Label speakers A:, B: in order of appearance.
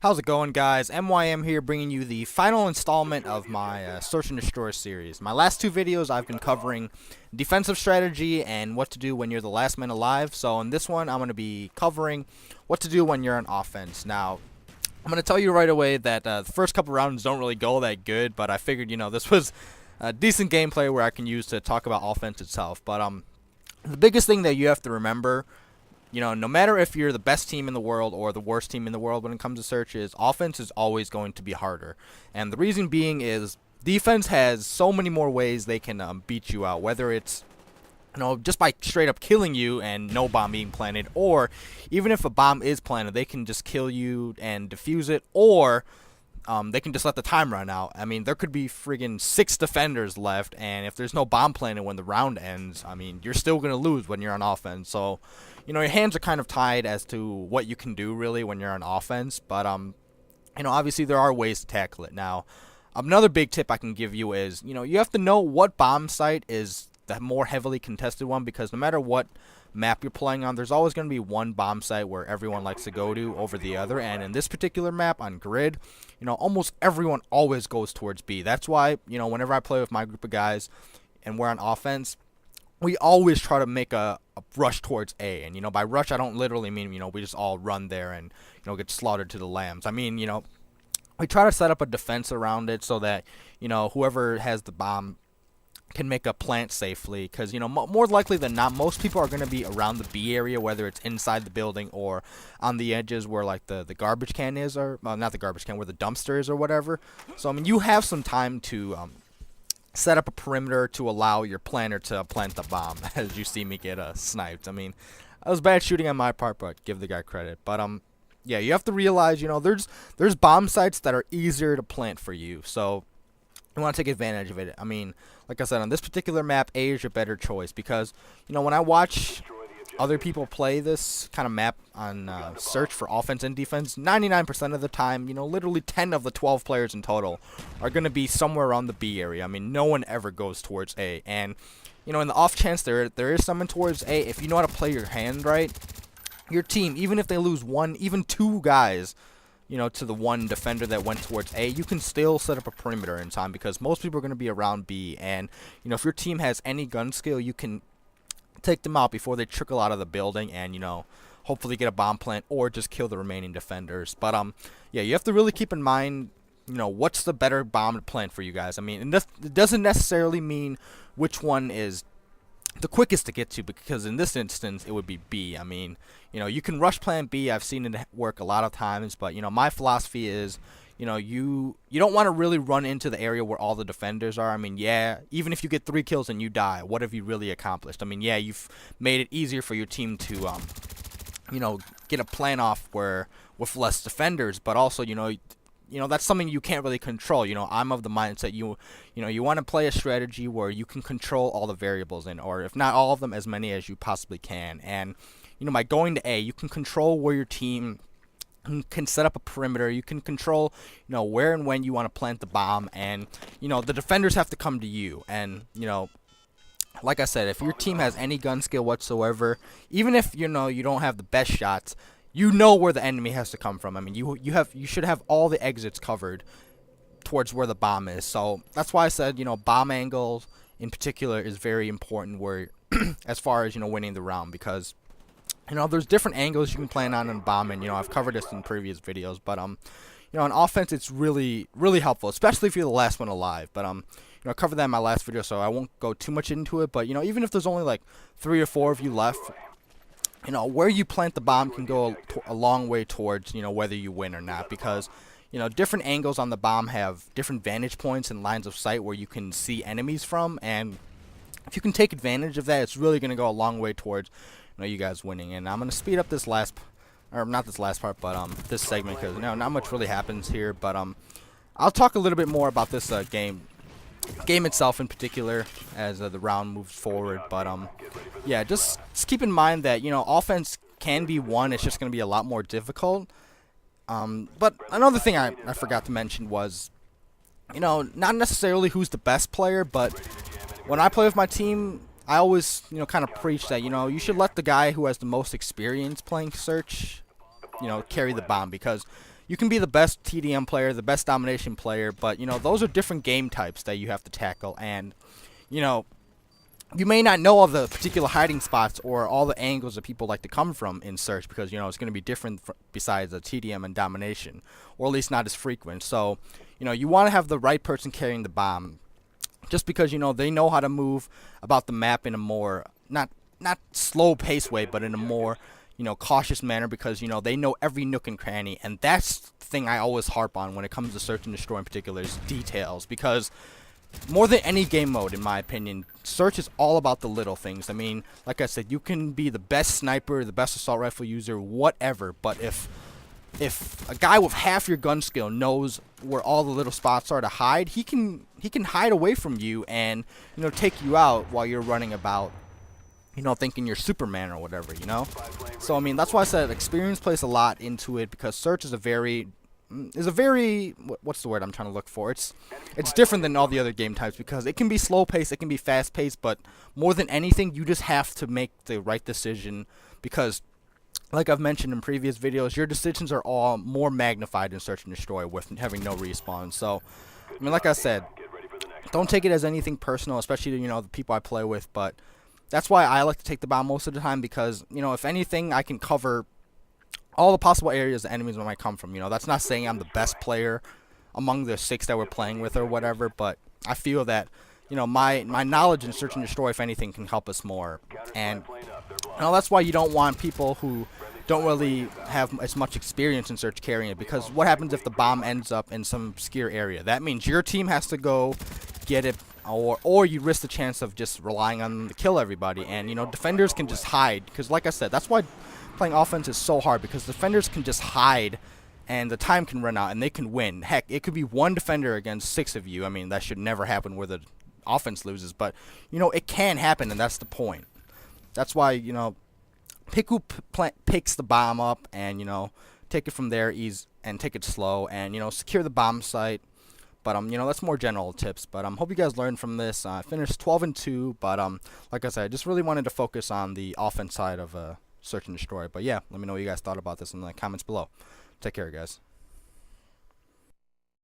A: How's it going, guys? MYM here, bringing you the final installment of my Search and Destroy series. My last two videos I've been covering defensive strategy and what to do when you're the last man alive. So in this one I'm going to be covering what to do when you're on offense. Now, I'm going to tell you right away that the first couple rounds don't really go that good, but I figured, this was a decent gameplay where I can use to talk about offense itself. But the biggest thing that you have to remember, no matter if you're the best team in the world or the worst team in the world when it comes to searches, offense is always going to be harder. And the reason being is defense has so many more ways they can beat you out, whether it's just by straight up killing you and no bomb being planted, or even if a bomb is planted, they can just kill you and defuse it, or they can just let the time run out. I mean, there could be friggin' 6 defenders left, and if there's no bomb planted when the round ends, I mean, you're still going to lose when you're on offense. So, your hands are kind of tied as to what you can do, really, when you're on offense. But, obviously there are ways to tackle it. Now, another big tip I can give you is, you have to know what bomb site is the more heavily contested one, because no matter what map you're playing on, there's always going to be one bomb site where everyone likes to go to over the other. And in this particular map on grid, almost everyone always goes towards B. That's why, whenever I play with my group of guys and we're on offense, we always try to make a rush towards A. And, by rush, I don't literally mean, we just all run there and, get slaughtered to the lambs. I mean, we try to set up a defense around it so that, whoever has the bomb can make a plant safely, because more likely than not, most people are going to be around the B area, whether it's inside the building or on the edges where like the garbage can is, or not the garbage can, where the dumpster is or whatever. So I mean, you have some time to set up a perimeter to allow your planter to plant the bomb. As you see me get sniped. I mean, that was bad shooting on my part, but give the guy credit. But yeah, you have to realize, there's bomb sites that are easier to plant for you, so you want to take advantage of it. I mean, like I said, on this particular map, A is your better choice, because, when I watch other people play this kind of map on search for offense and defense, 99% of the time, literally 10 of the 12 players in total are going to be somewhere around the B area. I mean, no one ever goes towards A. And, in the off chance there is someone towards A, if you know how to play your hand right, your team, even if they lose one, even 2 guys, to the one defender that went towards A, you can still set up a perimeter in time, because most people are going to be around B. And, if your team has any gun skill, you can take them out before they trickle out of the building and, hopefully get a bomb plant or just kill the remaining defenders. But, yeah, you have to really keep in mind, what's the better bomb to plant for you guys. I mean, it doesn't necessarily mean which one is the quickest to get to, because in this instance it would be B. I mean, you can rush plan B. I've seen it work a lot of times, but my philosophy is, you don't want to really run into the area where all the defenders are. I mean, yeah, even if you get 3 kills and you die, what have you really accomplished? I mean, yeah, you've made it easier for your team to get a plan off where with less defenders, but also, that's something you can't really control. I'm of the mindset you want to play a strategy where you can control all the variables in, or if not all of them, as many as you possibly can. And, by going to A, you can control where your team can set up a perimeter. You can control, where and when you want to plant the bomb, and, the defenders have to come to you. And, like I said, if your team has any gun skill whatsoever, even if, you don't have the best shots, where the enemy has to come from. I mean, you should have all the exits covered towards where the bomb is. So that's why I said, bomb angles in particular is very important where as far as, winning the round, because there's different angles you can plan on in bomb, and I've covered this in previous videos, but on offense it's really helpful, especially if you're the last one alive. But I covered that in my last video, so I won't go too much into it. But even if there's only like 3 or 4 of you left, where you plant the bomb can go a long way towards, whether you win or not, because, different angles on the bomb have different vantage points and lines of sight where you can see enemies from, and if you can take advantage of that, it's really going to go a long way towards, you guys winning. And I'm going to speed up this not this last part, but this segment, because, not much really happens here, but I'll talk a little bit more about this game itself in particular as the round moves forward. But yeah, just keep in mind that offense can be won. It's just going to be a lot more difficult. But another thing I forgot to mention was, not necessarily who's the best player, but when I play with my team, I always kind of preach that you should let the guy who has the most experience playing search carry the bomb, because you can be the best TDM player, the best domination player, but you know, those are different game types that you have to tackle. And you know, you may not know of the particular hiding spots or all the angles that people like to come from in search, because you know it's going to be different besides the TDM and domination, or at least not as frequent. So you know, you want to have the right person carrying the bomb, just because you know they know how to move about the map in a more not slow paced way, but in a more, you know, cautious manner, because you know they know every nook and cranny. And that's the thing I always harp on when it comes to search and destroy in particular, is details. Because more than any game mode, in my opinion, search is all about the little things. I mean, like I said, you can be the best sniper, the best assault rifle user, whatever, but if a guy with half your gun skill knows where all the little spots are to hide, he can hide away from you and, you know, take you out while you're running about, you know, thinking you're Superman or whatever, you know. So I mean, that's why I said experience plays a lot into it, because search is a very what's the word I'm trying to look for? It's different than all the other game types, because it can be slow paced, it can be fast paced, but more than anything, you just have to make the right decision, because like I've mentioned in previous videos, your decisions are all more magnified in search and destroy with having no respawn. So I mean, like I said, don't take it as anything personal, especially, you know, the people I play with, but that's why I like to take the bomb most of the time, because, you know, if anything, I can cover all the possible areas the enemies might come from. You know, that's not saying I'm the best player among the 6 that we're playing with or whatever, but I feel that, you know, my knowledge in search and destroy, if anything, can help us more. And you know, that's why you don't want people who don't really have as much experience in search carrying it, because what happens if the bomb ends up in some obscure area? That means your team has to go get it, or you risk the chance of just relying on them to kill everybody. And you know, defenders can just hide, because like I said, that's why playing offense is so hard, because defenders can just hide and the time can run out and they can win. Heck, it could be one defender against 6 of you. I mean, that should never happen where the offense loses, but you know, it can happen, and that's the point. That's why, you know, pick who picks the bomb up, and you know, take it from there, and take it slow, and you know, secure the bomb site. But you know, that's more general tips. But hope you guys learned from this. I finished 12-2, but like I said, I just really wanted to focus on the offense side of search and destroy. But yeah, let me know what you guys thought about this in the comments below. Take care, guys.